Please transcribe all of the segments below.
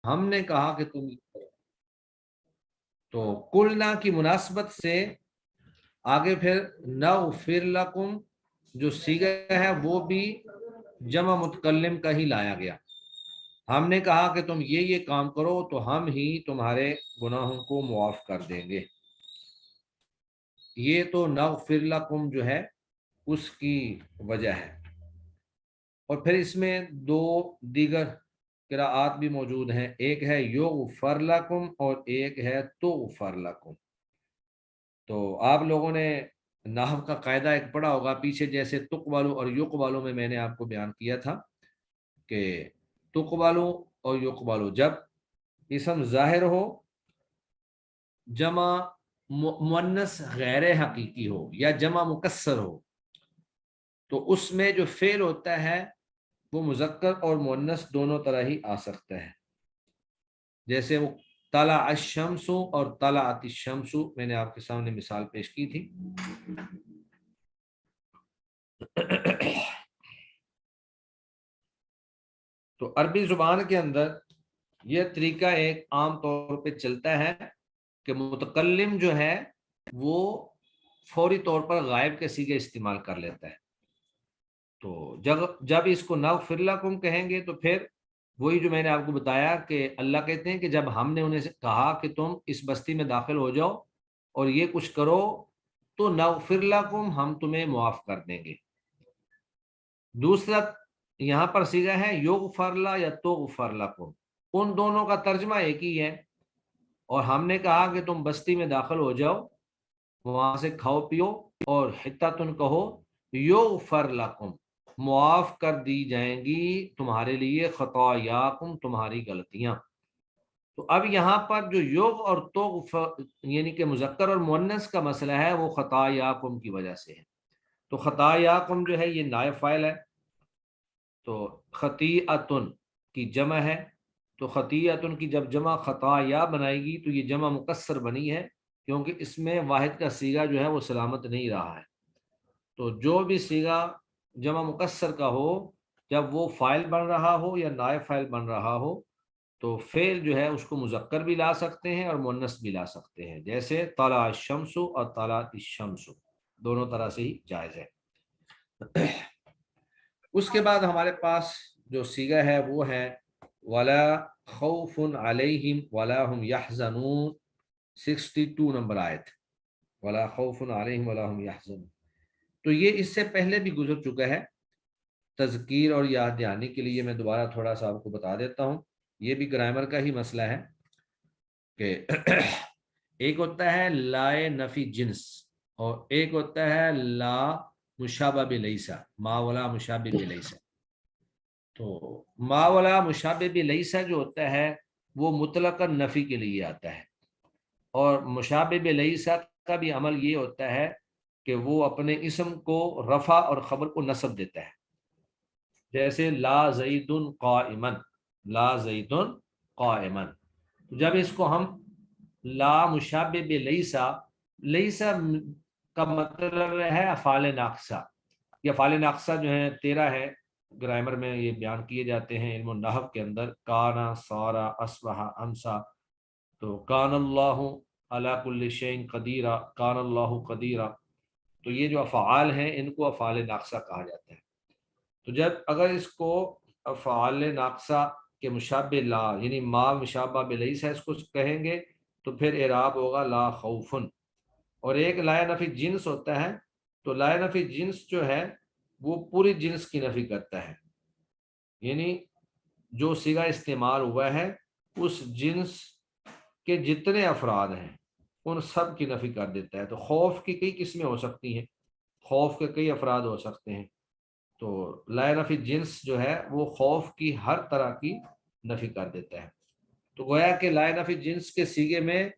ہم نے کہا کہ تم کرو، تو قلنا کی مناسبت سے آگے پھر نغفر لکم جو صیغہ ہے وہ بھی جمع متکلم کا ہی لایا گیا. ہم نے کہا کہ تم یہ کام کرو تو ہم ہی تمہارے گناہوں کو معاف کر دیں گے. یہ تو نغفر لکم جو ہے اس کی وجہ ہے. اور پھر اس میں دو دیگر قراءات بھی موجود ہیں، ایک ہے یغفر لکم اور ایک ہے تغفر لکم. تو آپ لوگوں نے نحو کا قاعدہ ایک پڑھا ہوگا پیچھے، جیسے تقبلو اور یقبلو میں نے آپ کو بیان کیا تھا کہ تقبلو اور یقبلو جب اسم ظاہر ہو، جمع مؤنث غیر حقیقی ہو یا جمع مکسر ہو، تو اس میں جو فعل ہوتا ہے وہ مذکر اور مؤنث دونوں طرح ہی آ سکتا ہے. جیسے وہ طلع الشمس اور طلعت الشمس میں نے آپ کے سامنے مثال پیش کی تھی. تو عربی زبان کے اندر یہ طریقہ ایک عام طور پہ چلتا ہے کہ متکلم جو ہے وہ فوری طور پر غائب کے صیغے استعمال کر لیتا ہے. تو جب اس کو نغفر لکم کہیں گے تو پھر وہی جو میں نے آپ کو بتایا کہ اللہ کہتے ہیں کہ جب ہم نے انہیں کہا کہ تم اس بستی میں داخل ہو جاؤ اور یہ کچھ کرو تو نغفر لکم ہم تمہیں معاف کر دیں گے. دوسرا یہاں پر صیغہ ہے یغفر لا یا تغفر لکم، ان دونوں کا ترجمہ ایک ہی ہے. اور ہم نے کہا کہ تم بستی میں داخل ہو جاؤ، وہاں سے کھاؤ پیو اور حتتن کہو یغفر لکم، معاف کر دی جائیں گی تمہارے لیے خطایاکم تمہاری غلطیاں. تو اب یہاں پر جو یوگ اور توغ یعنی کہ مذکر اور مؤنث کا مسئلہ ہے وہ خطایاکم کی وجہ سے ہے. تو خطایاکم جو ہے یہ نائب فاعل ہے، تو خطیئتن کی جمع ہے، تو خطیئتن کی جب جمع خطایا بنائے گی تو یہ جمع مکسر بنی ہے کیونکہ اس میں واحد کا صیغہ جو ہے وہ سلامت نہیں رہا ہے. تو جو بھی صیغہ جمع مکسر کا ہو، جب وہ فاعل بن رہا ہو یا نائب فاعل بن رہا ہو تو فعل جو ہے اس کو مذکر بھی لا سکتے ہیں اور مؤنث بھی لا سکتے ہیں، جیسے طلع الشمس اور طلعت الشمس دونوں طرح سے ہی جائز ہے. اس کے بعد ہمارے پاس جو صیغہ ہے وہ ہے ولا خوف علیہم ولا هم يحزنون، 62 نمبر آیت، ولا خوف علیہم ولا هم يحزنون. تو یہ اس سے پہلے بھی گزر چکا ہے. تذکیر اور یاد دہانی کے لیے میں دوبارہ تھوڑا سا آپ کو بتا دیتا ہوں. یہ بھی گرامر کا ہی مسئلہ ہے کہ ایک ہوتا ہے لائے نفی جنس اور ایک ہوتا ہے لا مشابہ بلیسا، ما ولا مشابہ بلیسا. تو ما ولا مشابہ بلیسا جو ہوتا ہے وہ مطلقاً نفی کے لیے آتا ہے، اور مشابہ بلیسا کا بھی عمل یہ ہوتا ہے کہ وہ اپنے اسم کو رفع اور خبر کو نصب دیتا ہے. جیسے لا زید قائما، لا زید قائما. جب اس کو ہم لا مشابہ بلیسا، لیسا کا مطلب ہے افعال ناقصہ. یہ افعال ناقصہ جو ہیں 13 ہے، گرامر میں یہ بیان کیے جاتے ہیں علم النحو کے اندر، کانا سارا اصبح امسا. تو کان اللہ علی کل شیء قدیرا، کان اللہ قدیرا. تو یہ جو افعال ہیں ان کو افعال ناقصہ کہا جاتا ہے. تو جب اگر اس کو افعال ناقصہ کے مشابہ لا یعنی ما مشابہ بلیسا اس کو کہیں گے تو پھر اعراب ہوگا لا خوفن. اور ایک لائے نفی جنس ہوتا ہے، تو لائے نفی جنس جو ہے وہ پوری جنس کی نفی کرتا ہے، یعنی جو صیغہ استعمال ہوا ہے اس جنس کے جتنے افراد ہیں ان سب کی نفی کر دیتا ہے. تو خوف کی کئی قسمیں ہو سکتی ہیں، خوف کے کئی افراد ہو سکتے ہیں. تو لائے نفی جنس جو ہے وہ خوف کی ہر طرح کی نفی کر دیتا ہے. تو گویا کہ لائے نفی جنس کے صیغے میں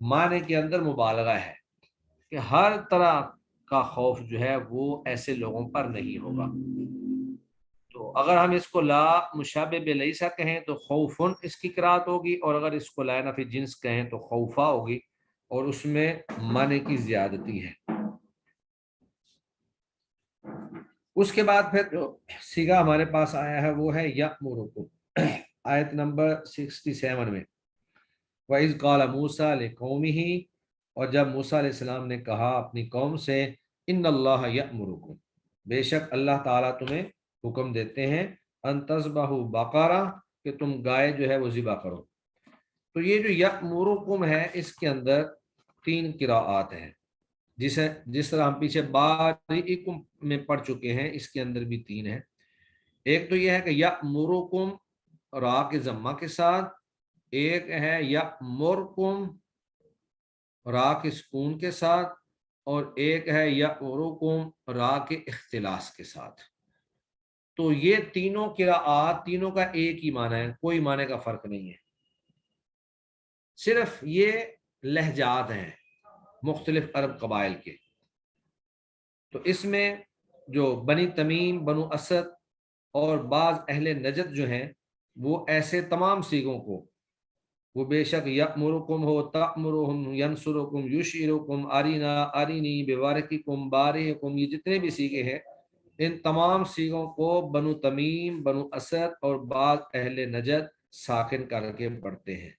معنی کے اندر مبالغہ ہے کہ ہر طرح کا خوف جو ہے وہ ایسے لوگوں پر نہیں ہوگا. تو اگر ہم اس کو لا مشابہ بلیسا کہیں تو خوفن اس کی قرات ہوگی، اور اگر اس کو لائے نفی جنس کہیں تو خوفا ہوگی، اور اس میں معنی کی زیادتی ہے. اس کے بعد پھر جو صیغہ ہمارے پاس آیا ہے وہ ہے یأمرکم. आयत नंबर 67 में, वइज़ क़ाल मूसा लिक़ौमिही, और जब मूसा अलैहिस्सलाम ने कहा अपनी कौम से, इन्नल्लाह यअमुरुकुम, बेशक अल्लाह ताला तुम्हें हुक्म देते हैं, अन तज़बहू बक़रा, कि तुम गाय जो है वो ज़िबा करो। तो ये जो यअमुरुकुम है इसके अंदर 3 किराआत हैं, जिस तरह हम पीछे बारिकुम में पढ़ चुके हैं, इसके अंदर भी 3 है। एक तो यह है कि यअमुरुकुम रा के ज़म्मा के साथ, एक है यअमुरुकुम रा के सुकून के साथ, और एक है यअमुरुकुम रा के इख्तिलास के साथ। तो ये तीनों किराआत, तीनों का एक ही माना है, कोई माने का फर्क नहीं है, सिर्फ ये लहजात हैं मुख्तलिफ अरब कबाइल के। तो इसमें जो बनी तमीम, बनु असद और बाज़ अहले नजद जो हैं, वो ऐसे तमाम सीगों को, वो बेशक यअमुरुकुम हो, तअमुरुहुम, यंसुरुकुम, युशिरुकुम, अरिना, अरिनी, बिवारिकिकुम, बारिकुम, ये जितने भी सीगे हैं, इन तमाम सीगों को बनु तमीम, बनु असद और बाज़ अहले नजद साकिन करके पढ़ते हैं,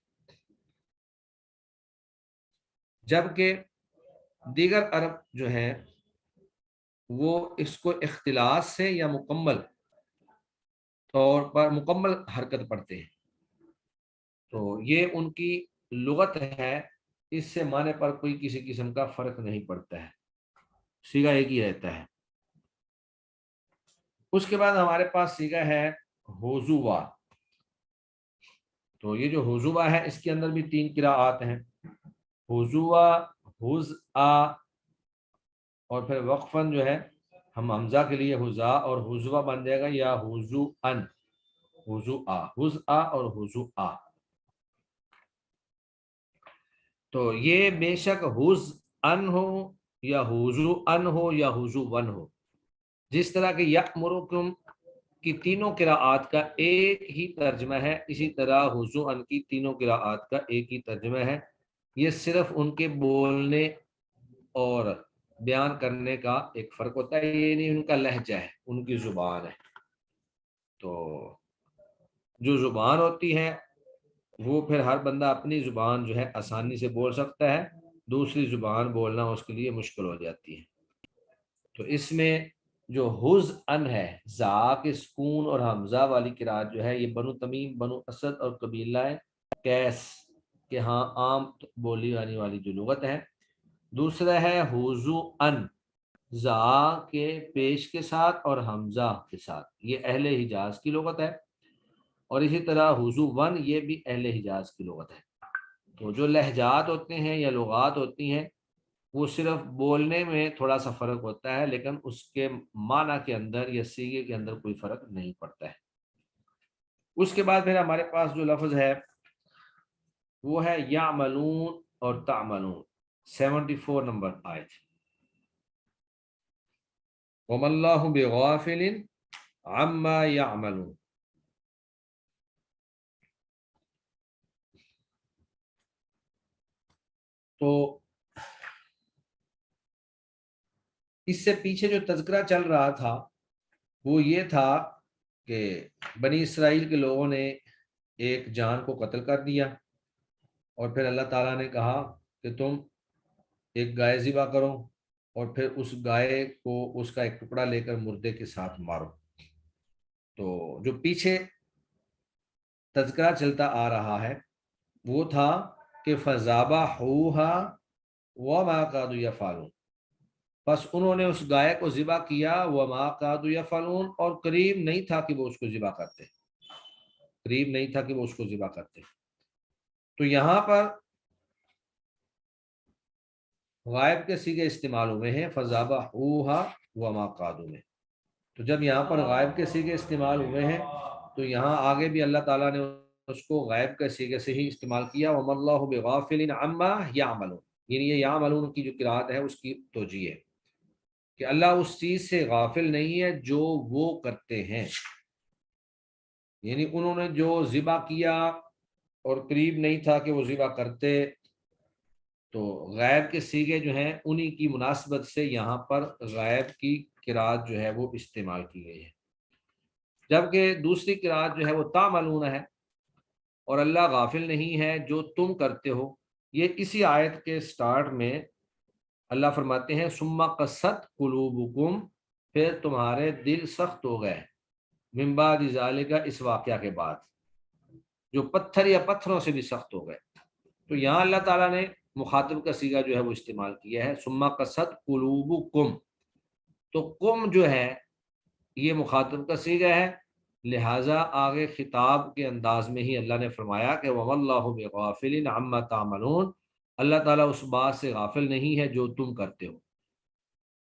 जबकि दीगर अरब जो हैं वो इसको इख्तिलास से या मुकम्मल तौर पर मुकम्मल हरकत पढ़ते हैं। तो ये उनकी लुगत है, इससे माने पर कोई किसी किस्म का फर्क नहीं पड़ता है, सीगा एक ही रहता है। उसके बाद हमारे पास सीगा है हुजुवा। तो ये जो हुजुवा है इसके अंदर भी 3 किराआत हैं, हुजुवा, हुज़आ, और फिर वक्फन जो है हम हमजा के लिए हुज़ा और हुजुवा बन जाएगा या हुजुअन, हुजुआ, हुज़आ और हुजुआ। तो ये बेशक हुज़अन हो या हुजुअन हो या हुजुवन हो, जिस तरह के यअमुरुकुम की तीनों किराआत का एक ही तर्जमा है, इसी तरह हुजुअन की तीनों किराआत का एक ही तर्जमा है। ये सिर्फ उनके बोलने और बयान करने का एक फ़र्क होता है, ये नहीं उनका लहजा है, उनकी ज़ुबान है। तो जो ज़ुबान होती है वो फिर हर बंदा अपनी ज़ुबान जो है आसानी से बोल सकता है, दूसरी ज़ुबान बोलना उसके लिए मुश्किल हो जाती है। तो इसमें जो हुज़ अन है, जा के सुकून और हमजा वाली किरात जो है, ये बनु तमीम, बनु असद और कबीला कैस के यहाँ आम बोली जाने वाली जो लुगत है। दूसरा है हुज़ु अन, जा के पेश के साथ और हमजा के साथ, ये अहले हिजाज की लुगत है। और इसी तरह हुज़ु वन, ये भी अहले हिजाज की लुगत है। तो जो लहजात होते हैं या लुगात होती हैं, वो सिर्फ बोलने में थोड़ा सा फ़र्क होता है, लेकिन उसके माना के अंदर या सीगे के अंदर कोई फ़र्क नहीं पड़ता है। उसके बाद फिर हमारे पास जो लफ्ज़ है वो है यामलून और तामलून, 74 नंबर आयत, वमल्लाहु बिगाफिलिन अम्मा यामलून। तो इससे पीछे जो तज़किरा चल रहा था वो ये था कि बनी इसराइल के लोगों ने एक जान को कत्ल कर दिया, और फिर अल्लाह ताला ने कहा कि तुम एक गाय ज़िबा करो, और फिर उस गाय को उसका एक टुकड़ा लेकर मुर्दे के साथ मारो। तो जो पीछे तज़किरा चलता आ रहा है वो था कि फ़ज़ाबा हुहा व मा कादू यफ़ालून, बस उन्होंने उस गाय को ज़िबा किया, व मा कादू यफ़ालून, और करीब नहीं था कि वो उसको ज़िबा करते, करीब नहीं था कि वो उसको ज़िबा करते। तो यहाँ पर गायब के सीगे इस्तेमाल हुए हैं फ़ज़ाबा हुहा व मा कादू में। तो जब यहाँ पर गायब के सीगे इस्तेमाल हुए हैं तो यहाँ आगे भी अल्लाह ताला ने उसको गायब के सीगे से ही इस्तेमाल किया, वमल्लाहु बिगाफिलिन अम्मा यामलून। यानी ये यामलून की जो किरात है उसकी तोजी है कि अल्लाह उस चीज़ से गाफिल नहीं है जो वो करते हैं। यानी उन्होंने जो ज़िबा किया और करीब नहीं था कि वो ज़िबा करते, तो गायब के सीगे जो हैं उन्हीं की मुनासबत से यहाँ पर गायब की किरात जो है वो इस्तेमाल की गई है। जबकि दूसरी किरात जो है वो तामलून है, اور اللہ غافل نہیں ہے جو تم کرتے ہو۔ یہ اسی آیت کے سٹارٹ میں اللہ فرماتے ہیں ثم قست قلوبکم، پھر تمہارے دل سخت ہو گئے، من بعد ذالک، اس واقعہ کے بعد، جو پتھر یا پتھروں سے بھی سخت ہو گئے۔ تو یہاں اللہ تعالیٰ نے مخاطب کا صیغہ جو ہے وہ استعمال کیا ہے ثم قست قلوبکم، تو کم جو ہے یہ مخاطب کا صیغہ ہے، لہٰذا آگے خطاب کے انداز میں ہی اللہ نے فرمایا کہ وَمَا اللَّهُ بِغَافِلٍ عَمَّا تَعْمَلُونَ، اللہ تعالیٰ اس بات سے غافل نہیں ہے جو تم کرتے ہو۔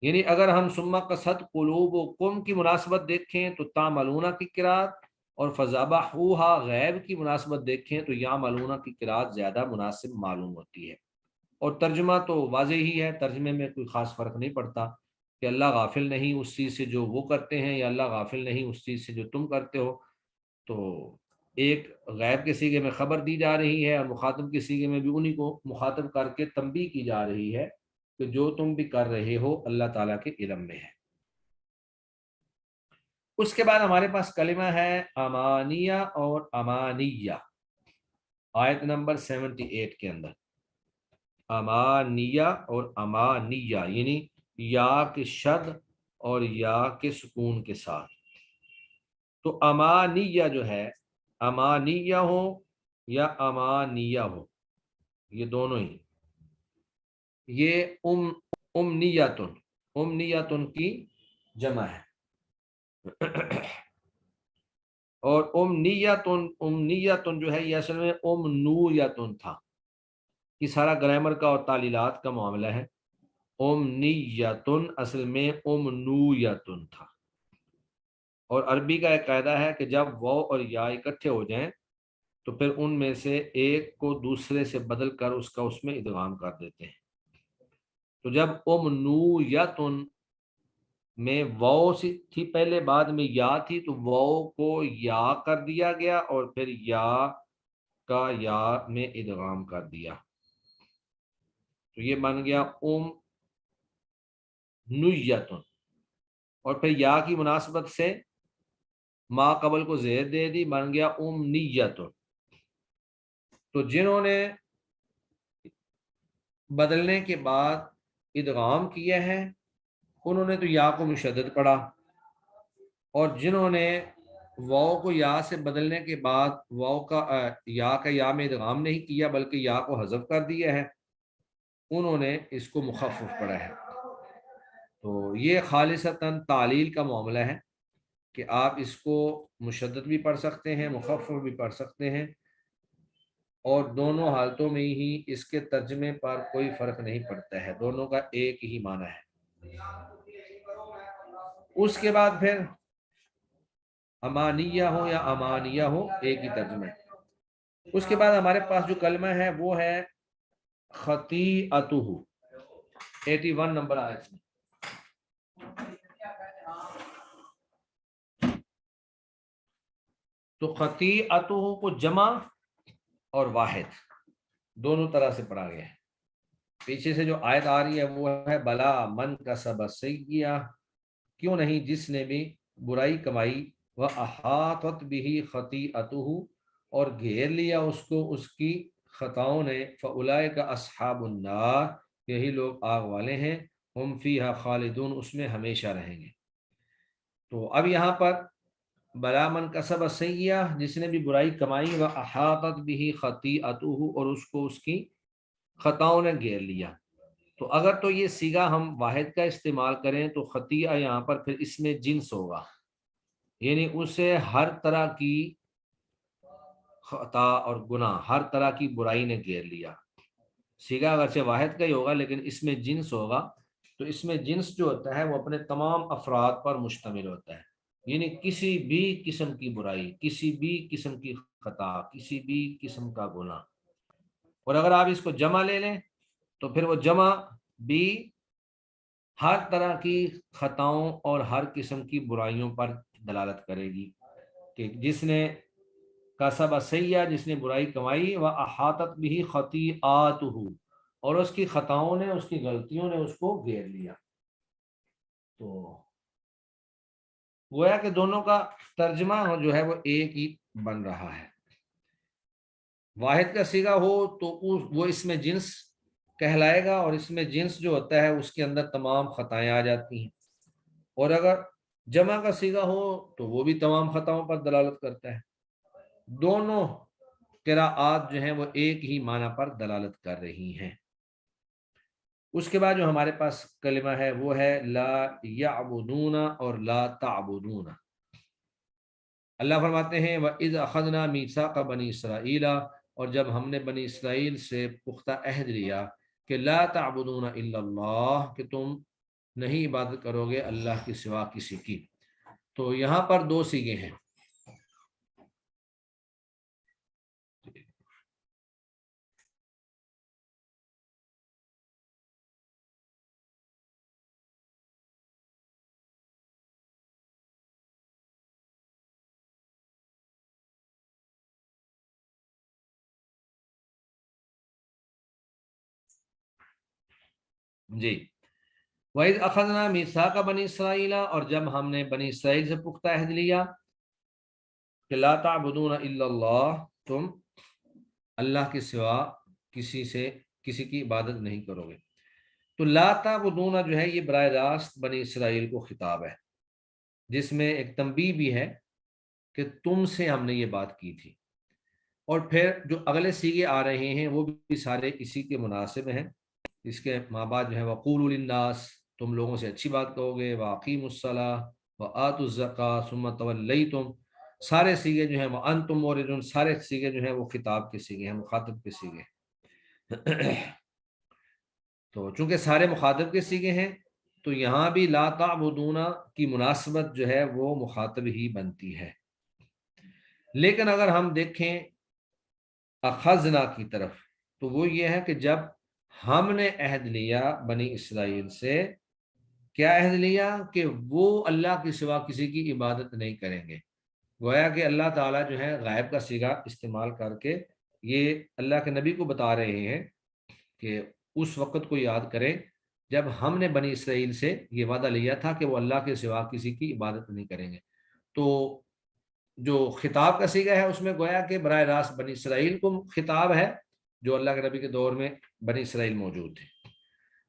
یعنی اگر ہم ثم قست قلوبکم کی مناسبت دیکھیں تو تعملون کی قرات، اور فذبحوها غیب کی مناسبت دیکھیں تو یعملون کی قرات زیادہ مناسب معلوم ہوتی ہے۔ اور ترجمہ تو واضح ہی ہے، ترجمے میں کوئی خاص فرق نہیں پڑتا کہ اللہ غافل نہیں اس چیز سے جو وہ کرتے ہیں، یا اللہ غافل نہیں اس چیز سے جو تم کرتے ہو۔ تو ایک غیب کے صیغے میں خبر دی جا رہی ہے، اور مخاطب کے صیغے میں بھی انہی کو مخاطب کر کے تنبیہ کی جا رہی ہے کہ جو تم بھی کر رہے ہو اللہ تعالیٰ کے علم میں ہے۔ اس کے بعد ہمارے پاس کلمہ ہے امانیہ اور امانیہ، آیت نمبر 78 کے اندر، امانیہ اور امانیہ، یعنی یا کے شد اور یا کے سکون کے ساتھ۔ تو امانیہ جو ہے، امانیہ ہو یا امانیہ ہو، یہ دونوں ہی، یہ امنیتن، امنیتن کی جمع ہے، اور امنیتن جو ہے یہ اصل میں امنویتن تھا، یہ سارا گرامر کا اور تعلیلات کا معاملہ ہے۔ امنیتن اصل میں امنویتن تھا، اور عربی کا ایک قاعدہ ہے کہ جب واو اور یا اکٹھے ہو جائیں تو پھر ان میں سے ایک کو دوسرے سے بدل کر اس کا اس میں ادغام کر دیتے ہیں۔ تو جب امنویتن میں واو تھی پہلے، بعد میں یا تھی، تو واو کو یا کر دیا گیا اور پھر یا کا یا میں ادغام کر دیا، تو یہ بن گیا نیتن، اور پھر یا کی مناسبت سے ما قبل کو زیر دے دی، بن گیا نیتن۔ تو جنہوں نے بدلنے کے بعد ادغام کیا ہے انہوں نے تو یا کو مشدد پڑھا، اور جنہوں نے واو کو یا سے بدلنے کے بعد واو کا یا میں ادغام نہیں کیا بلکہ یا کو حذف کر دیا ہے، انہوں نے اس کو مخفف پڑھا ہے۔ تو یہ خالصتاً تعلیل کا معاملہ ہے کہ آپ اس کو مشدد بھی پڑھ سکتے ہیں، مخفف بھی پڑھ سکتے ہیں، اور دونوں حالتوں میں ہی اس کے ترجمے پر کوئی فرق نہیں پڑتا ہے، دونوں کا ایک ہی معنی ہے۔ اس کے بعد پھر امانیہ ہو یا امانیہ ہو، ایک ہی ترجمہ ہے۔ اس کے بعد ہمارے پاس جو کلمہ ہے وہ ہے خطیئتہ، 81 نمبر آیت میں۔ تو خطیئتہ کو جمع اور واحد دونوں طرح سے پڑھا گیا ہے۔ پیچھے سے جو آیت آ رہی ہے وہ ہے بلا من کسب سیئہ، کیوں نہیں جس نے بھی برائی کمائی، وَأَحَاطَتْ بِهِ خَطِیئَتُهُ، اور گھیر لیا اس کو اس کی خطاؤں نے، فَأُولَئِکَ أَصْحَابُ النَّارِ، یہی لوگ آگ والے ہیں، ہم فیہا خالدون، اس میں ہمیشہ رہیں گے۔ تو اب یہاں پر بلا من کسب سیئہ، جس نے بھی برائی کمائی، وَأَحَاطَتْ بِهِ خَطِیئَتُهُ، اور اس کو اس کی خطاؤں نے گھیر لیا۔ تو اگر تو یہ صیغہ ہم واحد کا استعمال کریں تو خطیہ یہاں پر پھر اس میں جنس ہوگا، یعنی اسے ہر طرح کی خطا اور گناہ، ہر طرح کی برائی نے گھیر لیا۔ صیغہ اگرچہ واحد کا ہی ہوگا لیکن اس میں جنس ہوگا، تو اس میں جنس جو ہوتا ہے وہ اپنے تمام افراد پر مشتمل ہوتا ہے، یعنی کسی بھی قسم کی برائی، کسی بھی قسم کی خطا، کسی بھی قسم کا گناہ۔ اور اگر آپ اس کو جمع لے لیں تو پھر وہ جمع بھی ہر طرح کی خطاؤں اور ہر قسم کی برائیوں پر دلالت کرے گی، کہ جس نے کسب سیئہ، جس نے برائی کمائی، وَأَحَاطَتْ بِهِ خَطِیئَاتُهُ، اور اس کی خطاؤں نے، اس کی غلطیوں نے اس کو گھیر لیا۔ تو گویا کہ دونوں کا ترجمہ جو ہے وہ ایک ہی بن رہا ہے۔ वाहिद का सीगा हो तो वो इसमें जिन्स कहलाएगा, और इसमें जिन्स जो होता है उसके अंदर तमाम खताएं आ जाती हैं। और अगर जमा का सीगा हो तो वो भी तमाम खताओं पर दलालत करता है। दोनों किराआत जो हैं वो एक ही माना पर दलालत कर रही हैं। उसके बाद जो हमारे पास कलिमा है वो है ला याबुदूना और ला ताबुदूना। अल्लाह फरमाते हैं व इज़ अखज़ना मीसाक़ बनी इसराईला, और जब हमने बनी इसराइल से पुख्ता अहद लिया कि ला ताबुदूना इल्लल्लाह, कि तुम नहीं इबादत करोगे अल्लाह के सिवा किसी की। तो यहाँ पर दो सीगे हैं। जी, वही अखज़ना मीसाक़ बनी इसराइला, और जब हमने बनी इसराइल से पुख्ता अहद लिया कि ला ताबुदूना इल्लल्लाह, तुम अल्लाह के सिवा किसी की इबादत नहीं करोगे। तो ला ताबुदूना जो है ये बराह रास्त बनी इसराइल को खिताब है, जिसमें एक तंबीह भी है कि तुमसे हमने ये बात की थी। और फिर जो अगले सीगे आ रहे हैं वो भी सारे इसी के मुनासिब हैं। इसके माँ बाप जो है वक़ूलू लिन्नास, तुम लोगों से अच्छी बात कहोगे, व अक़ीमुस्सलाह व आतुज़्ज़कात सुम्मा तवल्लैतुम, सारे सीगे जो हैं वो अंतुम मोरिदून, सारे सीगे जो हैं वो खिताब के सीगे हैं, मुखातब के सीगे हैं। तो चूंकि सारे मुखातब के सीगे हैं तो यहाँ भी ला ताबुदूना की मुनासबत जो है वो मुखातब ही बनती है। लेकिन अगर हम देखें अखज़ना की तरफ, तो वो ये है कि जब हमने अहद लिया बनी इसराइल से, क्या अहद लिया कि वो अल्लाह के सिवा किसी की इबादत नहीं करेंगे। गोया कि अल्लाह ताला जो है गायब का सीगा इस्तेमाल करके ये अल्लाह के नबी को बता रहे हैं कि उस वक़्त को याद करें जब हमने बनी इसराइल से ये वादा लिया था कि वो अल्लाह के सिवा किसी की इबादत नहीं करेंगे। तो जो खिताब का सीगा है उसमें गोया कि बराह रास्त बनी इसराइल को खिताब है, जो अल्लाह के नबी के दौर में बनी इसराइल मौजूद थे।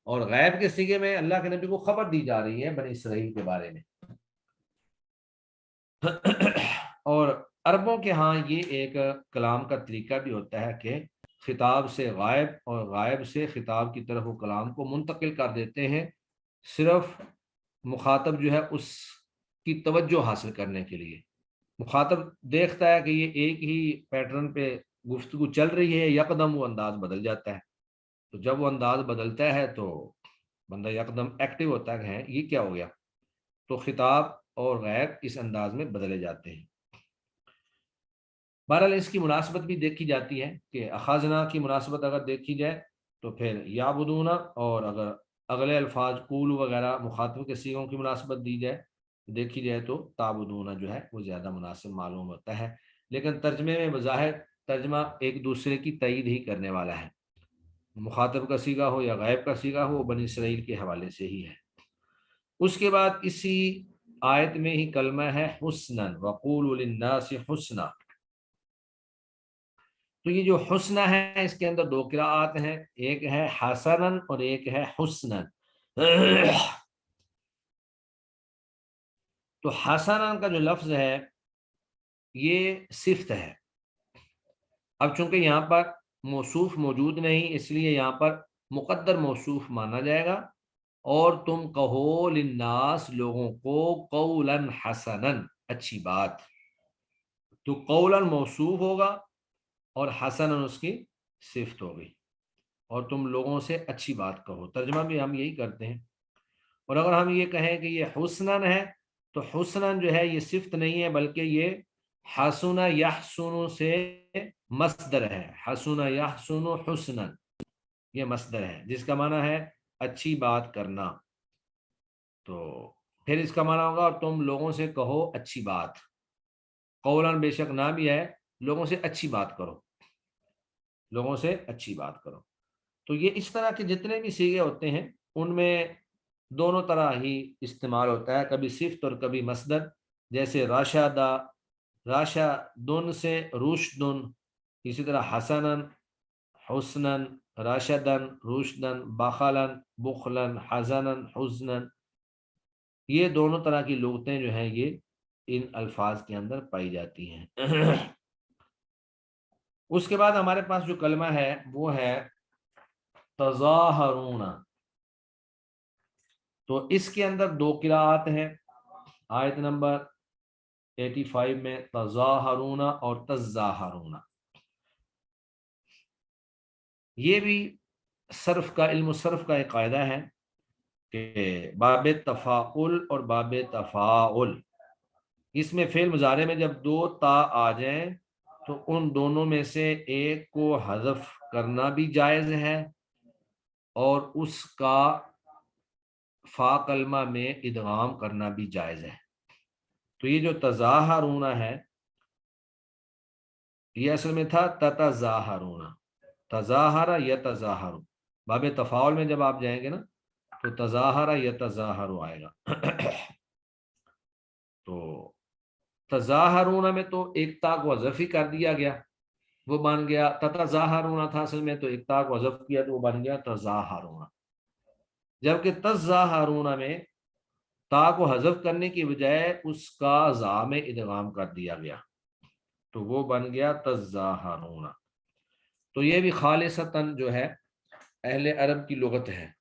और गैब के सीगे में अल्लाह के नबी को खबर दी जा रही है बनी इसराइल के बारे में। और अरबों के यहाँ ये एक कलाम का तरीका भी होता है कि खिताब से गायब और गायब से खिताब की तरफ वो कलाम को मुंतकिल कर देते हैं, सिर्फ मुखातब जो है उसकी तवज्जो हासिल करने के लिए। मुखातब देखता है कि ये एक ही पैटर्न पे गुफ्तगू चल रही है, यकदम वो अंदाज बदल जाता है। तो जब वो अंदाज बदलता है तो बंदा यकदम एक्टिव होता है ये क्या हो गया। तो खिताब और गैब इस अंदाज में बदले जाते हैं। बहरहाल इसकी मुनासबत भी देखी जाती है कि अखाजना की मुनासबत अगर देखी जाए तो फिर याबुदूना, और अगर अगले अल्फाज कूल वगैरह मुखातब के सीगों की मुनासबत दी जाए देखी जाए तो ताबुदूना जो है वो ज़्यादा मुनासिब मालूम होता है। लेकिन तर्जमे में बज़ाहिर तर्जमा एक दूसरे की तईद ही करने वाला है। मुखातब का सीगा हो या गैब का सीगा हो, बनी इसराइल के हवाले से ही है। उसके बाद इसी आयत में ही कलमा है हुस्नन, वक़ूलू लिन्नासि हुस्ना। तो ये जो हुस्ना है इसके अंदर दो किराआत हैं, एक है हसनन और एक है हुस्नन। तो हसनन का जो लफ्ज है ये सिफ्त है। अब चूंकि यहाँ पर मौसूफ मौजूद नहीं इसलिए यहाँ पर मुकद्दर मौसूफ माना जाएगा। और तुम कहो लिन्नास, लोगों को, कौलन हसनन, अच्छी बात। तो कौलन मौसूफ होगा और हसनन उसकी सिफ्त होगी। और तुम लोगों से अच्छी बात कहो, तर्जमा भी हम यही करते हैं। और अगर हम ये कहें कि ये हुस्नन है तो हुस्नन जो है ये सिफ्त नहीं है बल्कि ये हसुना यहसुनु से मस्दर है। हसुना यहसुनु हुस्नन, ये मस्दर है जिसका माना है अच्छी बात करना। तो फिर इसका माना होगा और तुम लोगों से कहो अच्छी बात। कौलन बेशक ना भी है, लोगों से अच्छी बात करो, लोगों से अच्छी बात करो। तो ये इस तरह के जितने भी सीगे होते हैं उनमें दोनों तरह ही इस्तेमाल होता है, कभी सिफ्त और कभी मसदर। जैसे राशादा, राशा दुन से रुशदुन, इसी तरह हसनन, हुस्नन, रशदन, रुशदन, बखलन, बुखलन, हजनन, हुज्नन, ये दोनों तरह की लुगतें जो हैं ये इन अल्फाज के अंदर पाई जाती हैं। उसके बाद हमारे पास जो कलमा है वो है तज़ाहरून। तो इसके अंदर दो किरात हैं। आयत नंबर 85 में तज़ाहरून और तज़ाहरून, ये भी सर्फ का इल्म सर्फ का एक कायदा है कि बाब तफ़ाउल और बाब तफ़ाउल, इसमें फेल मुजारे में जब दो ता आ जाए तो उन दोनों में से एक को हज़फ करना भी जायज़ है और उसका फा कलमा में इदगाम करना भी जायज़ है। तो ये जो तज़ाहरून है ये असल में था ततज़ाहरून, तज़ाहरा यतज़ाहरु। बाब तफ़ाउल में जब आप जाएंगे ना तो तज़ाहरा यतज़ाहरु आएगा। तो तज़ाहरून में तो एक ता को हज़फ ही कर दिया गया, वो बन गया ततज़ाहरून था असल में, तो एक ता को हज़फ किया तो वो बन गया तज़ाहरून। जबकि तज़ाहरून में ता को हज़फ करने की बजाय उसका ज़ा में इदगाम कर दिया गया तो वो बन गया तज़ाहरून। तो ये भी खालिसतन जो है अहले अरब की लुगत है।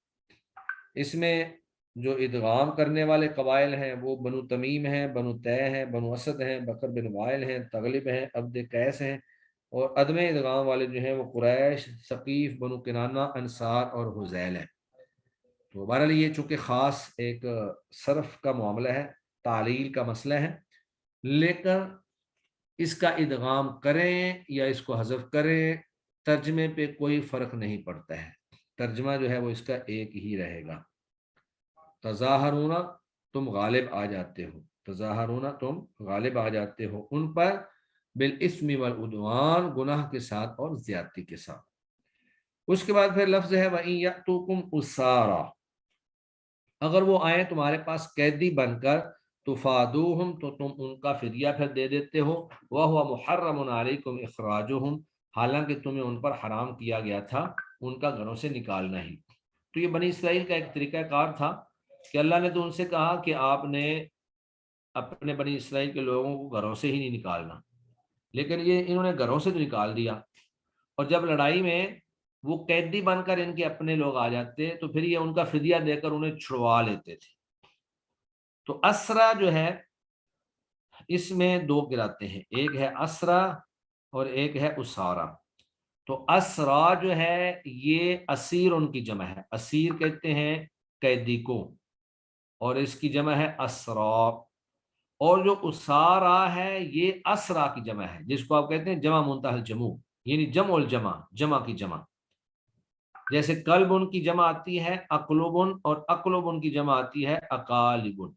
इसमें जो इदगाम करने वाले कबाइल हैं वो बनु तमीम हैं, बनु तय हैं, बनु असद हैं, बकर बिन वाइल हैं, तगलिब हैं, अब्द कैस हैं, और अदम इदगाम वाले जो हैं वो कुरैश, सकीफ, बनु किनाना, अंसार और हुजैल हैं। तो बहरहाल ये चूँकि ख़ास एक सर्फ का मामला है, तालील का मसला है, लेकिन इसका इदगाम करें या इसको हज़फ करें तर्जमे पे कोई फ़र्क नहीं पड़ता है, तर्जमा जो है वो इसका एक ही रहेगा। तज़ाहरूना तुम गालिब आ जाते हो, तज़ाहरूना तुम गालिब आ जाते हो उन पर बिल इस्मी वल उद्वान, गुनाह के साथ और ज्यादती के साथ। उसके बाद फिर लफ्ज़ है वइन यअतुकुम उसारा, अगर वो आए तुम्हारे पास कैदी बनकर, तुफादूहुम तो तुम उनका फिदिया फिर दे देते हो, वह हुआ मुहर्रमुन अलैकुम इखराजुहुम, हालांकि तुम्हें उन पर हराम किया गया था उनका घरों से निकालना ही। तो ये बनी इसराइल का एक तरीक़ाकार था कि अल्लाह ने तो उनसे कहा कि आपने अपने बनी इसराइल के लोगों को घरों से ही नहीं निकालना, लेकिन ये इन्होंने घरों से तो निकाल दिया, और जब लड़ाई में वो कैदी बनकर इनके अपने लोग आ जाते तो फिर ये उनका फिदिया देकर उन्हें छुड़वा लेते थे। तो असरा जो है इसमें दो गिराते हैं, एक है असरा और एक है उसारा। तो असरा जो है ये असीर उनकी जमा है, असीर कहते हैं कैदी को, और इसकी जमा है असरा। और जो उसारा है ये असरा की जमा है, जिसको आप कहते हैं जमा मुंतहल जमू, यानी जमुल जमा, जमा की जमा। जैसे कल्बुन की जमा आती है अकलुबुन, और अकलुबुन की जमा आती है अकालिबुन।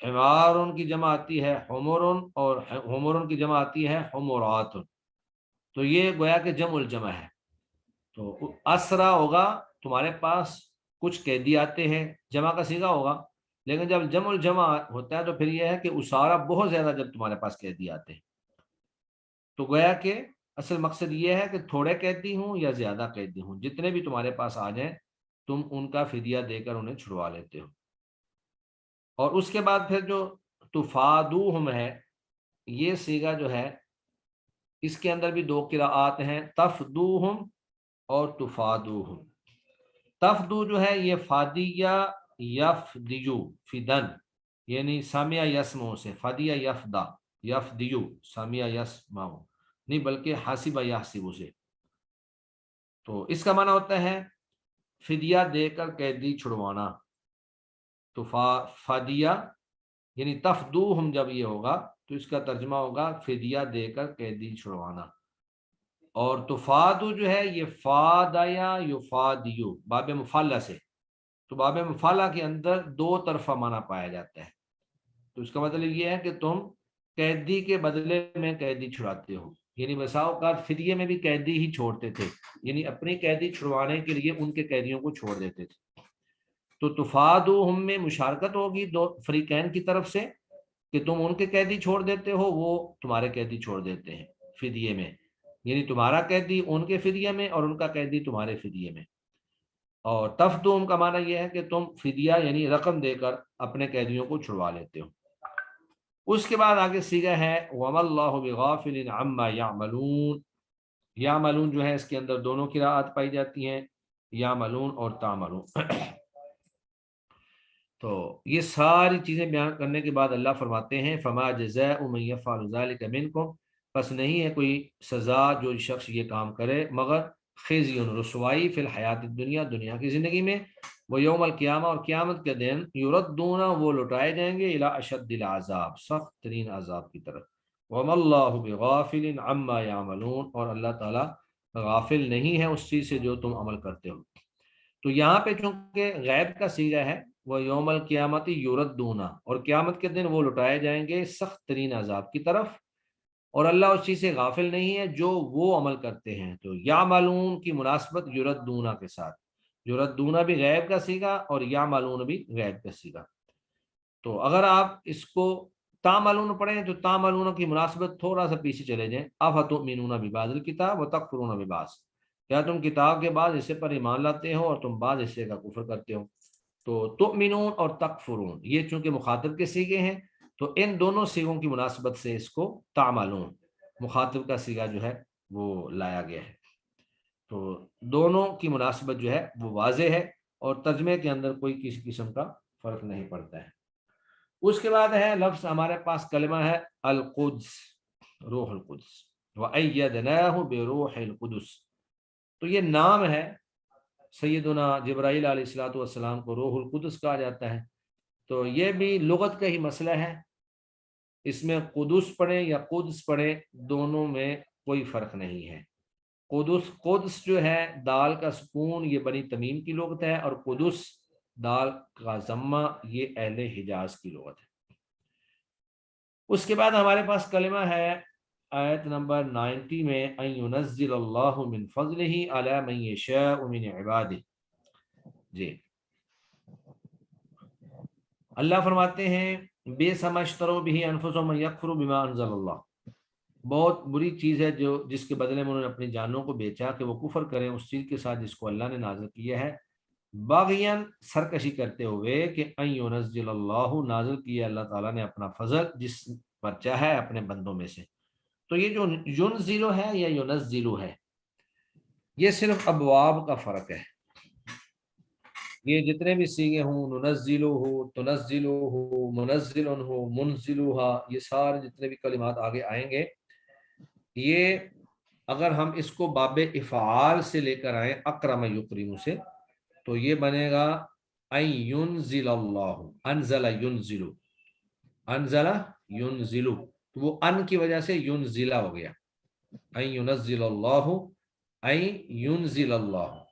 हिमारुन की जमा आती है हुमुरुन, और हुमुरुन की जमा आती है हुमुरातुन। तो ये गोया के जमुल जमा है। तो असरा होगा तुम्हारे पास कुछ कैदी आते हैं, जमा का सीगा होगा, लेकिन जब जमुल जमा होता है तो फिर यह है कि उसारा बहुत ज्यादा जब तुम्हारे पास कैदी आते हैं। तो गोया के असल मकसद ये है कि थोड़े कैदी हूं या ज्यादा कैदी हूं, जितने भी तुम्हारे पास आ जाएं तुम उनका फिदिया देकर उन्हें छुड़वा लेते हो। और उसके बाद फिर जो तुफादूहुम है, ये सीगा जो है इसके अंदर भी दो किराआत हैं, तफदूहुम और तुफादूहुम। तफदू जो है ये फादिया यफदियु फिदन, यानी सामिया यसमो से, फादिया यफदा यफदियु, सामिया यसमाओ नहीं बल्कि हासिबा यासिबु से। तो इसका माना होता है फिदिया देकर कैदी छुड़वाना। तो फादिया यानी तफदूहुम जब ये होगा तो इसका तर्जमा होगा फिदिया देकर कैदी छुड़वाना। और तुफादु जो है ये फादया युफादियु बाब मुफाला से, तो बाब मुफाला के अंदर दो तरफा माना पाया जाता है। तो इसका मतलब ये है कि तुम कैदी के बदले में कैदी छुड़ाते हो, यानी बसाओकात फिदिये में भी कैदी ही छोड़ते थे, यानी अपनी कैदी छुड़वाने के लिए उनके कैदियों को छोड़ देते थे। तो तुफादुहुम में मुशारकत होगी दो फरीकैन की तरफ से कि तुम उनके कैदी छोड़ देते हो, वो तुम्हारे कैदी छोड़ देते हैं फिदिये में। یعنی تمہارا قیدی ان کے فدیے میں اور ان کا قیدی تمہارے فدیے میں. اور تفدون کا معنی یہ ہے کہ تم فدیہ یعنی رقم دے کر اپنے قیدیوں کو چھڑوا لیتے ہو. اس کے بعد آگے صیغہ ہے وَمَا اللَّهُ بِغَافِلٍ عَمَّا يَعْمَلُونَ. یعملون جو ہے اس کے اندر دونوں قراءات پائی جاتی ہیں، یعملون اور تعملون. تو یہ ساری چیزیں بیان کرنے کے بعد اللہ فرماتے ہیں فما جزاء من يفعل ذلك منكم، پس نہیں ہے کوئی سزا جو شخص یہ کام کرے مگر خزي رسوائی فی الحیات الدنیا، دنیا کی زندگی میں، وہ یوم القیامہ اور قیامت کے دن یردون وہ لوٹائے جائیں گے الی اشد العذاب، سخت ترین عذاب کی طرف. وما اللہ بغافل عما یعملون، اور اللہ تعالیٰ غافل نہیں ہے اس چیز سے جو تم عمل کرتے ہو. تو یہاں پہ چونکہ غیب کا صیغہ ہے وہ یوم القیامت یردون، اور قیامت کے دن وہ لٹائے جائیں گے سخت ترین عذاب کی طرف، اور اللہ اس چیز سے غافل نہیں ہے جو وہ عمل کرتے ہیں. تو یعملون کی مناسبت یردون کے ساتھ، یردون بھی غیب کا صیغہ اور یعملون بھی غیب کا صیغہ. تو اگر آپ اس کو تعملون پڑھیں تو تعملون کی مناسبت تھوڑا سا پیچھے چلے جائیں. افتؤمنون ببعض الکتاب وتکفرون ببعض، کیا تم کتاب کے بعد حصے پر ایمان لاتے ہو اور تم بعض حصے کا کفر کرتے ہو. تو تؤمنون اور تکفرون یہ چونکہ مخاطب کے صیغے ہیں تو ان دونوں صیغوں کی مناسبت سے اس کو تعملون مخاطب کا صیغہ جو ہے وہ لایا گیا ہے. تو دونوں کی مناسبت جو ہے وہ واضح ہے اور ترجمے کے اندر کوئی کسی قسم کا فرق نہیں پڑتا ہے. اس کے بعد ہے لفظ ہمارے پاس کلمہ ہے القدس، روح القدس، وَأَيَّدْنَاهُ بِرُوحِ الْقُدُسِ. تو یہ نام ہے، سیدنا جبرائیل علیہ الصلوۃ والسلام کو روح القدس کہا جاتا ہے. تو یہ بھی لغت کا ہی مسئلہ ہے، اس میں قدس پڑھیں یا قدس پڑھیں دونوں میں کوئی فرق نہیں ہے. قدس، قدس جو ہے دال کا سکون یہ بنی تمیم کی لغت ہے، اور قدس دال کا ضمہ یہ اہل حجاز کی لغت ہے. اس کے بعد ہمارے پاس کلمہ ہے آیت نمبر 90 میں ان ينزل اللہ من فضلہ علی من یشاء من عبادہ. جی اللہ فرماتے ہیں بے سمجھترو بھی انفسهم من یکفر بما انزل اللہ، بہت بری چیز ہے جو جس کے بدلے میں انہوں نے اپنی جانوں کو بیچا کہ وہ کفر کریں اس چیز کے ساتھ جس کو اللہ نے نازل کیا ہے، باغیاً سرکشی کرتے ہوئے کہ ان ينزل اللہ نازل کیا اللہ تعالیٰ نے اپنا فضل جس پر چاہے اپنے بندوں میں سے. تو یہ جو ینزلو ہے یا ینزلو ہے یہ صرف ابواب کا فرق ہے. یہ جتنے بھی صیغے ہوں ننزلو ہو، تنزلو ہو، منزل ہو، منزلوہا، یہ سارے جتنے بھی کلمات آگے آئیں گے یہ اگر ہم اس کو باب افعال سے لے کر آئیں اکرم یکرم سے تو یہ بنے گا ان ینزل اللہ، انزل ینزلو، انزل ینزلو، تو وہ ان کی وجہ سے ینزلہ ہو گیا، ان ینزل اللہ، ان ینزل اللہ.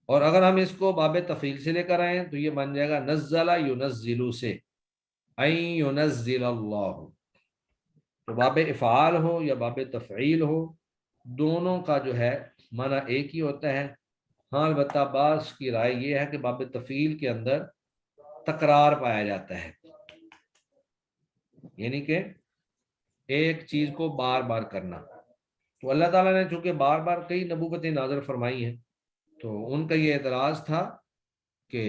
اور اگر ہم اس کو باب تفعیل سے لے کر آئیں تو یہ بن جائے گا نزل ینزلو سے ان ینزل اللہ. تو باب افعال ہو یا باب تفعیل ہو دونوں کا جو ہے معنی ایک ہی ہوتا ہے. ہاں البتہ بعض کی رائے یہ ہے کہ باب تفعیل کے اندر تکرار پایا جاتا ہے، یعنی کہ ایک چیز کو بار بار کرنا. تو اللہ تعالیٰ نے چونکہ بار بار کئی نبوتیں نازل فرمائی ہیں تو ان کا یہ اعتراض تھا کہ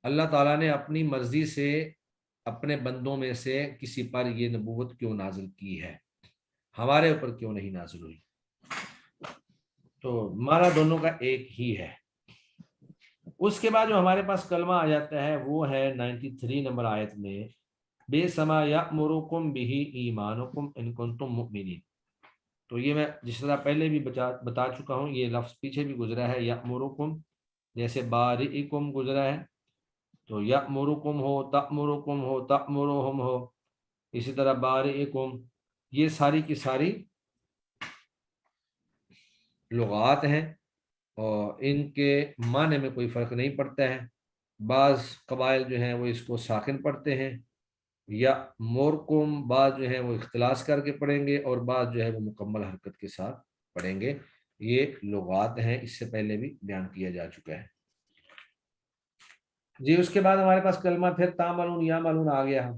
اللہ تعالیٰ نے اپنی مرضی سے اپنے بندوں میں سے کسی پر یہ نبوت کیوں نازل کی ہے، ہمارے اوپر کیوں نہیں نازل ہوئی. تو معنی دونوں کا ایک ہی ہے. اس کے بعد جو ہمارے پاس کلمہ آ جاتا ہے وہ ہے 93 نمبر آیت میں بے سما یأمرکم بہ ایمانکم ان کنتم مؤمنین. تو یہ میں جس طرح پہلے بھی بتا چکا ہوں، یہ لفظ پیچھے بھی گزرا ہے یأمرکم، جیسے بارئکم گزرا ہے تو یأمرکم ہو، تأمرکم ہو، تأمرہم ہو، اسی طرح بارئکم. یہ ساری کی ساری لغات ہیں اور ان کے معنی میں کوئی فرق نہیں پڑتا ہے. بعض قبائل جو ہیں وہ اس کو ساکن پڑھتے ہیں یا مورکم، بعض جو ہے وہ اختلاس کر کے پڑھیں گے اور بعض جو ہے وہ مکمل حرکت کے ساتھ پڑھیں گے. یہ لغات ہیں، اس سے پہلے بھی بیان کیا جا چکا ہے. جی اس کے بعد ہمارے پاس کلمہ پھر تعملون یعملون آ گیا.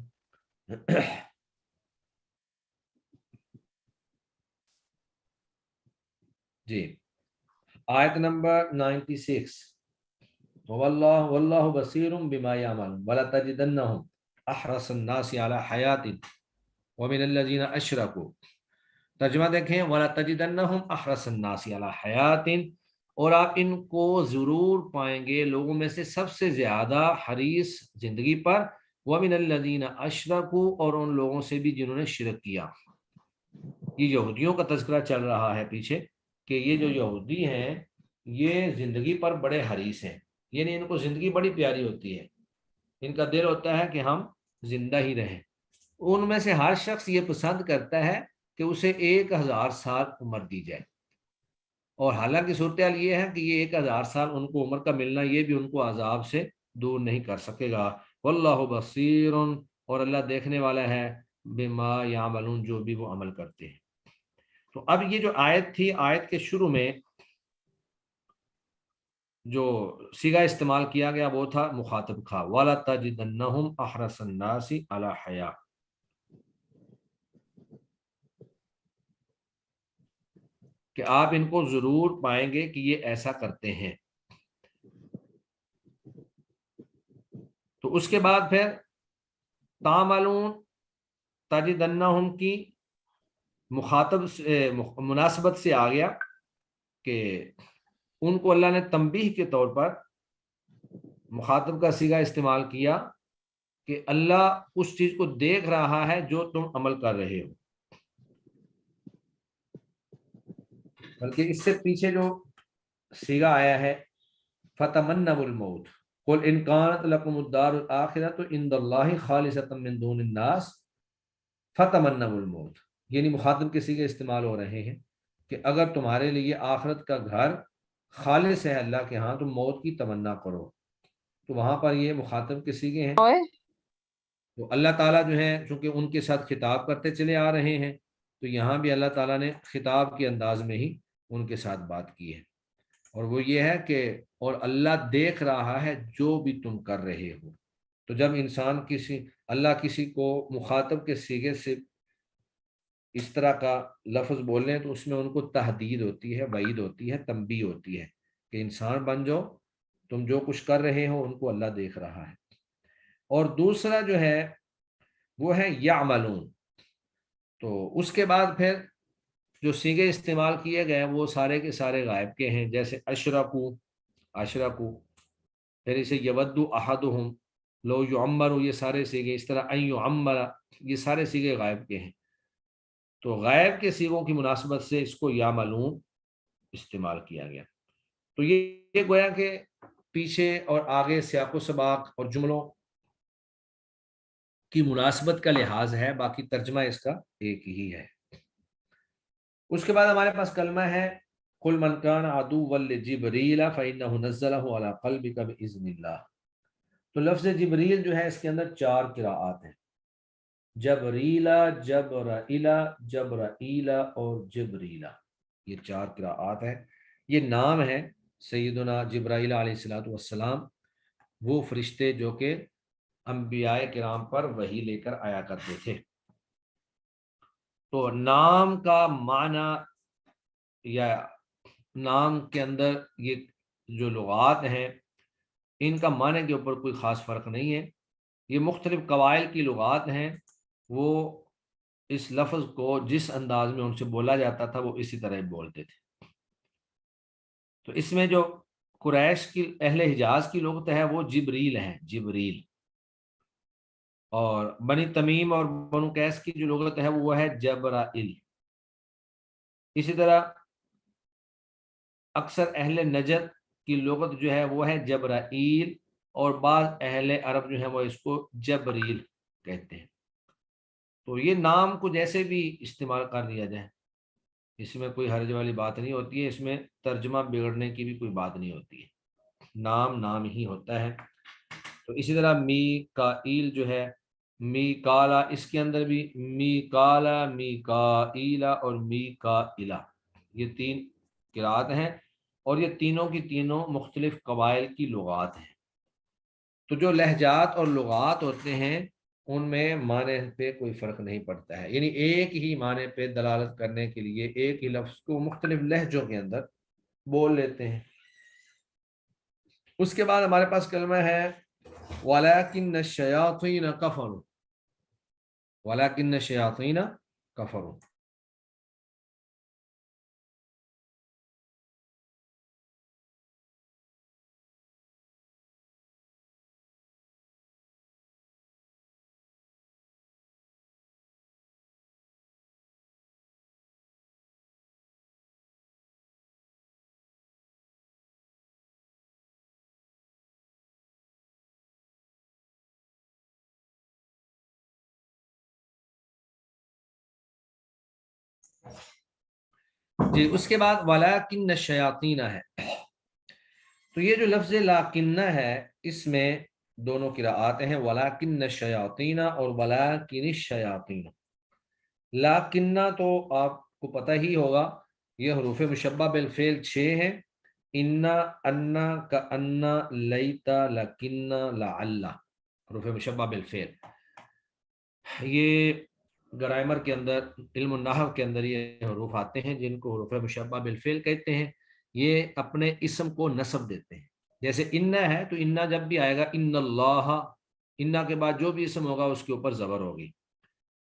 जी, आयत नंबर 96, वल्लाहु बसीरुम बिमा यामलून वला तजिदन्नहुम अहरसन नासि अला हयातिन व मिनल्लज़ीना अशरकू। तर्जुमा देखें, वला तजिदन्नहुम अहरसन नासि अला हयातिन, और आप इनको जरूर पाएंगे लोगों में से सबसे ज्यादा हरीस जिंदगी पर, व मिनल्लज़ीना अशरकू, और उन लोगों से भी जिन्होंने शिरक किया। ये यहूदियों का तज़किरा चल रहा है पीछे कि ये जो यहूदी हैं ये जिंदगी पर बड़े हरीस हैं, यानी इनको जिंदगी बड़ी प्यारी होती है, इनका दिल होता है कि हम जिंदा ही रहें। उनमें से हर शख्स ये पसंद करता है कि उसे 1000 साल उम्र दी जाए, और हालांकि सूरत हाल ये है कि ये 1000 साल उनको उम्र का मिलना ये भी उनको अजाब से दूर नहीं कर सकेगा। वल्लाहु बसीरुन, और अल्लाह देखने वाला है, बिमा यामलून, जो भी वो अमल करते हैं। तो अब ये जो आयत थी, आयत के शुरू में जो सिगा इस्तेमाल किया गया वो था मुखातब खा, वाला तजिदन्नहुम अहरसन नासी अला हया, कि आप इनको जरूर पाएंगे कि ये ऐसा करते हैं। तो उसके बाद फिर तामलून तजिदन्नहुम की मुखातब से मुनासबत से आ गया कि उनको अल्लाह ने तंबीह के तौर पर मुखातब का सीगा इस्तेमाल किया कि अल्लाह उस चीज को देख रहा है जो तुम अमल कर रहे हो। बल्कि इससे पीछे जो सीगा आया है, फतमन्नवुल मौत, कुल इन कानत लकुमुद दारुल आखिरतु इंदल्लाहि खालिसतम मिन दूनिन नास फतमन्नवुल मौत, यानी मुखातब के सीगे इस्तेमाल हो रहे हैं कि अगर तुम्हारे लिए आखिरत का घर खालिस है अल्लाह के यहाँ, तुम मौत की तमन्ना करो। तो वहां पर ये मुखातब के सीगे हैं। ओए तो अल्लाह ताला जो है चूंकि उनके साथ खिताब करते चले आ रहे हैं, तो यहाँ भी अल्लाह ताला ने खिताब के अंदाज में ही उनके साथ बात की है, और वो ये है कि और अल्लाह देख रहा है जो भी तुम कर रहे हो। तो जब इंसान किसी अल्लाह किसी को मुखातब के सीगे से इस तरह का लफ्ज़ बोल रहे हैं, तो उसमें उनको तहदीद होती है, वईद होती है, तंबी होती है कि इंसान बन जाओ, तुम जो कुछ कर रहे हो उनको अल्लाह देख रहा है। और दूसरा जो है वो है यामलून। तो उसके बाद फिर जो सीगे इस्तेमाल किए गए वो सारे के सारे गायब के हैं, जैसे अशरकू, अशरकू, फिर इसे यवद्दु अहदुहुम लो युअम्मरु, ये सारे सीगे, इस तरह अन युअम्मरा, ये सारे सीगे गायब के हैं। तो गायब के सीगों की मुनासबत से इसको यामलून इस्तेमाल किया गया। तो ये गोया कि पीछे और आगे सियाको सबाक और जुमलों की मुनासबत का लिहाज है, बाकी तर्जमा इसका एक ही है। उसके बाद हमारे पास कलमा है, कुल मन कान अदुव्वन लिजिब्रील फइन्नहु नज़्ज़लहु अला क़ल्बिका बिइज़्निल्लाह। तो लफ्ज़ जिब्रील जो है इसके अंदर 4 किराआत हैं, जबरीला, जबराइला, जबराइला और जबरीला, ये 4 किराआत हैं। ये नाम है सैयदना जिब्राइल अलैहिस्सलातु वस्सलाम, वो फरिश्ते जो कि अंबियाए किराम पर वही लेकर आया करते थे। तो नाम का माना या नाम के अंदर ये जो लुगात हैं इनका माने के ऊपर कोई ख़ास फ़र्क नहीं है। ये मुख्तलिफ़ कवाइल की लुगात हैं, वो इस लफ्ज़ को जिस अंदाज में उनसे बोला जाता था वो इसी तरह बोलते थे। तो इसमें जो कुरैश की अहले हिजाज की लुग़त है वो जिब्रील है, जिब्रील। और बनी तमीम और बनु कैस की जो लुग़त है वो है जबराइल। इसी तरह अक्सर अहले नजद की लुग़त जो है वो है जबराइल, और बाज़ अहले अरब जो है वो इसको जबरील कहते हैं। तो ये नाम को जैसे भी इस्तेमाल कर लिया जाए, इसमें कोई हर्ज वाली बात नहीं होती है, इसमें तर्जमा बिगड़ने की भी कोई बात नहीं होती है, नाम नाम ही होता है। तो इसी तरह मी काईल जो है, मी काला, इसके अंदर भी मी काला, मी काईला और मी काइला, ये 3 किरात हैं, और ये तीनों की तीनों मुख्तलिफ कबाइल की लुगात हैं। तो जो लहजात और लुगात होते हैं उनमें माने पे कोई फ़र्क नहीं पड़ता है, यानी एक ही माने पे दलालत करने के लिए एक ही लफ्ज़ को मुख्तलिफ लहजों के अंदर बोल लेते हैं। उसके बाद हमारे पास कलमा है वलाकिन्न शयातीन कफरू, वलाकिन्न शयातीन कफरू। जी, उसके बाद वलाकिन्न शयातीन है। तो ये जो लफ्ज़ लाकिन्ना है, इसमें दोनों किराआत हैं, वलाकिन्न शयातीना और वलाकिन शयातीन। लाकिन्ना तो आपको पता ही होगा, ये हरूफ मुशब्बा बिल फेल 6 हैं। इन्ना, अन्ना, का अन्ना, लईता, लकिन्ना, लाअल्ला, हरूफ मुशब्बा बिल फेल। ये ग्रामर के अंदर, इल्म नहव के अंदर ये हरूफ आते हैं जिनको हरूफ मुशब्बा बिल फेल कहते हैं। ये अपने इसम को नस्ब देते हैं। जैसे इन्ना है तो इन्ना जब भी आएगा इन्नल्लाह, इन्ना के बाद जो भी इसम होगा उसके ऊपर ज़बर होगी।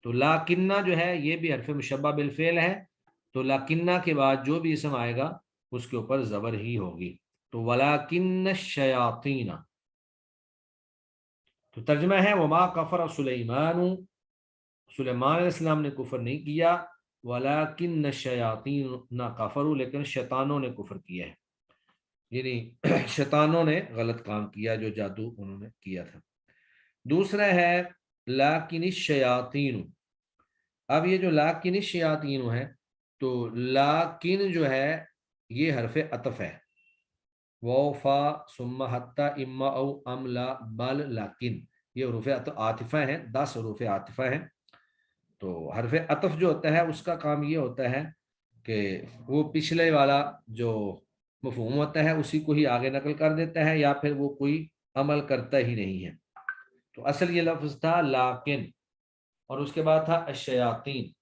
तो लाकिन्ना जो है ये भी हरफ मुशब्बा बिल फेल है, तो लाकिन्ना के बाद जो भी इसम आएगा उसके ऊपर ज़बर ही होगी। तो वलाकिन्न शयातीना, तो तर्जुमा है वमा कफर सुलेमानु, सुलेमान अलैहिस्सलाम ने कुफर नहीं किया, वलाकिन्न शयातीन ना कफरू, लेकिन शैतानों ने कुफर किया है, यानी शैतानों ने गलत काम किया जो जादू उन्होंने किया था। दूसरा है लाकिन शयातीन। अब ये जो लाकिन शयातीन है, तो लाकिन जो है ये हरफ अतफ है, वफ़ा सुम्मा हत्ता इम्मा औ अम ला बल लाकिन, ये हरूफ आतिफा हैं, 10 हरूफ आतिफा हैं। तो हरफ अतफ जो होता है उसका काम ये होता है कि वो पिछले वाला जो मफहूम होता है उसी को ही आगे नकल कर देता है, या फिर वो कोई अमल करता ही नहीं है। तो असल ये लफ्ज़ था लाकिन, और उसके बाद था अशयातीन।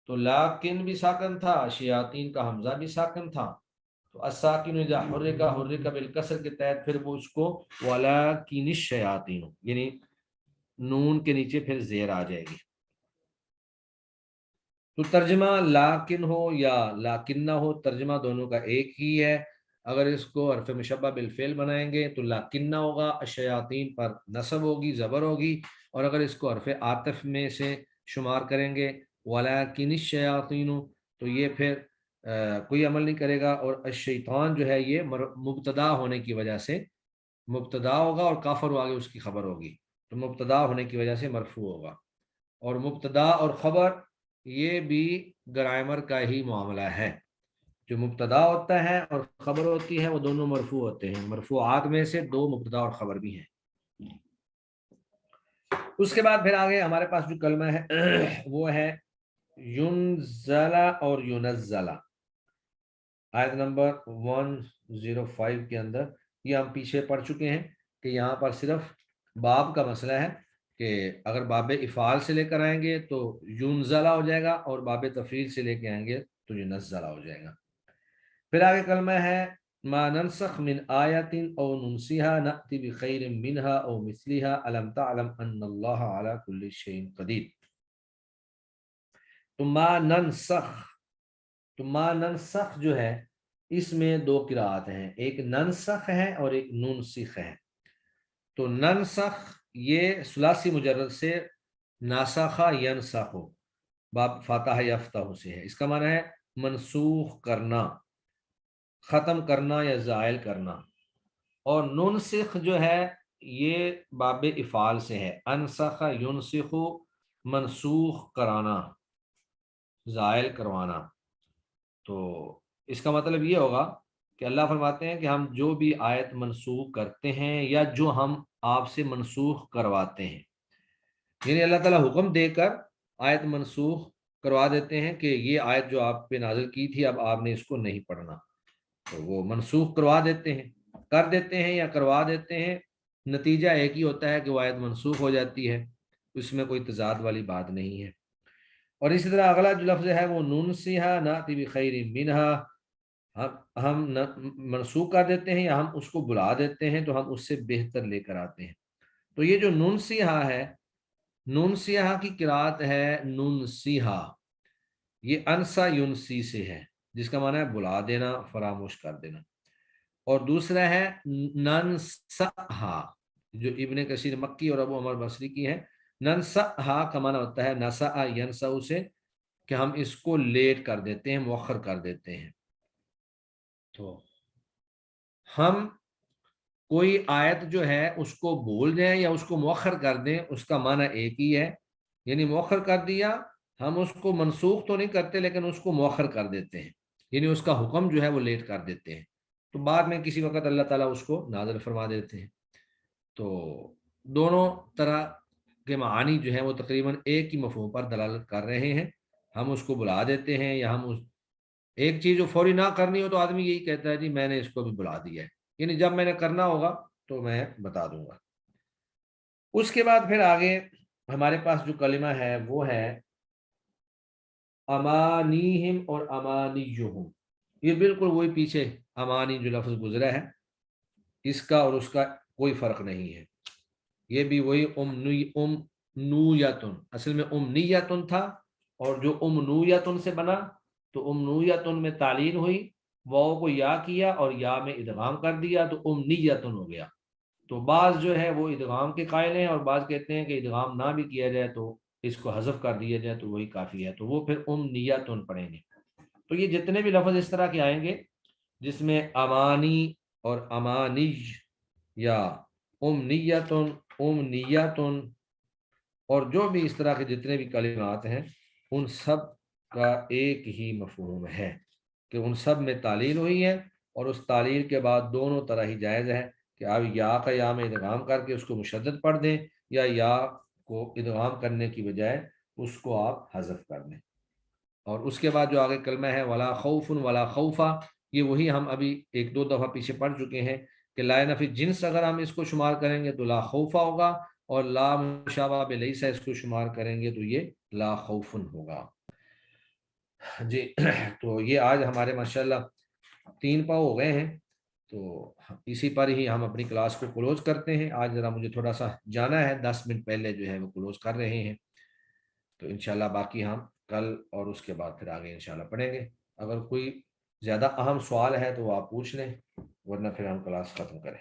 तो लाकिन भी साकन था, शयातीन का हमजा भी साकन था। तो असाकिन इज़ा हुर्रिका बिल कसर के तहत फिर वो उसको वलाकिन शयातीन, यानी नून के नीचे फिर जेर आ जाएगी। तो तर्जमा लाकिन हो या लाकिन्ना हो, तर्जमा दोनों का एक ही है। अगर इसको हरफ मुशब्बा बिल फेल बनाएंगे तो लाकिन्ना होगा, अशयातीन पर नसब होगी, ज़बर होगी। और अगर इसको हरफ आतिफ में से शुमार करेंगे वलाकिन शयातीन, तो ये फिर कोई अमल नहीं करेगा। और अशैतान जो है ये मुब्तदा होने की वजह से मुब्तदा होगा, और काफर आगे उसकी खबर होगी, तो मुब्तदा होने की वजह से मरफू होगा। और मुब्तदा और ख़बर ये भी ग्रामर का ही मामला है। जो मुब्तदा होता है और ख़बर होती है वो दोनों मरफू होते हैं। मरफूआत में से दो मुब्तदा और ख़बर भी हैं। उसके बाद फिर आगे हमारे पास जो कलमा है वो है युनज़ला और युनज़्ज़ला। आयत नंबर 105 के अंदर ये हम पीछे पढ़ चुके हैं कि यहाँ पर सिर्फ बाब का मसला है कि अगर बाब इफ़ाल से लेकर आएंगे तो युनज़ला हो जाएगा, और बाब तफ़ील से लेकर आएंगे तो युनज़्ज़ला हो जाएगा। फिर आगे कलमा है मा नंसख मिन आयतिन औ नुनसिहा नअति बिखैरिन मिनहा औ मिस्लिहा अलम तअलम अन्नल्लाह अला कुल्लि शैइन क़दीर। तो मा नंसख, तो मा नंसख जो है इसमें दो किरात हैं, एक नंसख है और एक नुनसिख है। तो नंसख ये सुलासी मुजर्रद से नासखा यनसखु, बाब फातह यफ्तहु से है। इसका माना है मनसूख करना, ख़त्म करना या ज़ायल करना। और नुनसिख जो है ये बाब इफ़ाल से है, अनसखा युनसिखु, मनसूख कराना, ज़ायल करवाना। तो इसका मतलब ये होगा कि अल्लाह फरमाते हैं कि हम जो भी आयत मनसूख करते हैं या जो हम आपसे मनसूख करवाते हैं, यानी अल्लाह ताला हुक्म देकर आयत मनसूख करवा देते हैं कि ये आयत जो आप पे नाजिल की थी अब आपने इसको नहीं पढ़ना, तो वो मनसूख करवा देते हैं, कर देते हैं या करवा देते हैं। नतीजा एक ही होता है कि वो आयत मनसूख हो जाती है। उसमें कोई तजाद वाली बात नहीं है। और इसी तरह अगला जो लफ्ज़ है वो नुनसिहा नाति बिखैरिन मिनहा, हम मनसूख कर देते हैं या हम उसको बुला देते हैं तो हम उससे बेहतर लेकर आते हैं। तो ये जो नुनसिहा है, नुनसिहा की किरात है नुनसिहा, ये अनसा युनसी से है, जिसका माना है बुला देना, फरामोश कर देना। और दूसरा है ननसहा, जो इब्ने कसीर मक्की और अबू अमर बसरी की है। ननसहा का माना होता है नसा यनसा से, कि हम इसको लेट कर देते हैं, मुअख्खर कर देते हैं। तो हम कोई आयत जो है उसको भूल जाएं या उसको मुअख्खर कर दें, उसका माना एक ही है। यानी मुअख्खर कर दिया, हम उसको मनसूख तो नहीं करते लेकिन उसको मुअख्खर कर देते हैं, यानी उसका हुक्म जो है वो लेट कर देते हैं। तो बाद में किसी वक्त अल्लाह ताला उसको नाज़िल फरमा देते हैं। तो दोनों तरह के मानी जो है वो तकरीबन एक ही मफहूम पर दलालत कर रहे हैं। हम उसको बुला देते हैं या हम उस एक चीज़ जो फौरी ना करनी हो तो आदमी यही कहता है जी मैंने इसको भी बुला दिया है, यानी जब मैंने करना होगा तो मैं बता दूंगा। उसके बाद फिर आगे हमारे पास जो कलिमा है वो है अमानीहिम और अमानियुहुम। ये बिल्कुल वही पीछे अमानी जो लफ्ज़ गुजरा है, इसका और उसका कोई फ़र्क नहीं है। ये भी वही उमनूयतुन, असल में उमनीयतुन था, और जो उमनूयतुन से बना तो उमनूयतुन में तालील हुई, वाव को या किया और या में इदगाम कर दिया तो उमनीयतुन हो गया। तो बाज़ जो है वो इदगाम के कायल हैं और बाज़ कहते हैं कि इदगाम ना भी किया जाए तो इसको हज़फ कर दिया जाए तो वही काफ़ी है, तो वो फिर उमनीयतुन पढ़ेंगे। तो ये जितने भी लफ्ज़ इस तरह के आएंगे जिसमें अमानी और अमानिज या उमनीयतुन उमनीयतुन और जो भी इस तरह के जितने भी कलिमात हैं, उन सब का एक ही मफहूम है कि उन सब में तालील हुई है, और उस तालील के बाद दोनों तरह ही जायज़ है कि आप या का या में इदगाम करके उसको मुशद्दद पढ़ दें या को इदगाम करने की बजाय उसको आप हज़फ कर दें। और उसके बाद जो आगे कलमा है वला खौफुन वला खौफा, ये वही हम अभी एक दो दफ़ा पीछे पढ़ चुके हैं कि ला नफी जिन्स अगर हम इसको शुमार करेंगे तो ला खौफा होगा, और ला मुशाबा बिलैसा इसको शुमार करेंगे तो ये ला खौफुन होगा जी। तो ये आज हमारे माशाल्लाह 3 पाव हो गए हैं, तो इसी पर ही हम अपनी क्लास को क्लोज करते हैं। आज ज़रा मुझे थोड़ा सा जाना है, 10 मिनट पहले जो है वो क्लोज कर रहे हैं। तो इंशाल्लाह बाकी हम कल और उसके बाद फिर आगे इंशाल्लाह पढ़ेंगे। अगर कोई ज़्यादा अहम सवाल है तो आप पूछ लें, वरना फिर हम क्लास ख़त्म करें।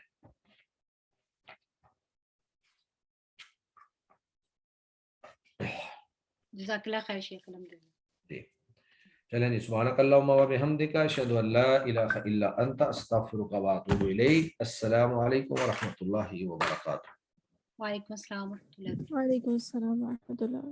जज़ाकल्लाह खैर शेख, अल्हम्दुलिल्लाह। जी चलें जी, सुब्हानकल्लाहुम्मा व बिहम्दिका अशहदु अल्ला इलाहा इल्ला अंता अस्तगफिरुका व अतूबु इलैक। अस्सलामु अलैकुम व रहमतुल्लाहि व बरकातुहू। वालेकुम अस्सलाम व रहमतुल्लाह। वालेकुम अस्सलाम व रहमतुल्लाह।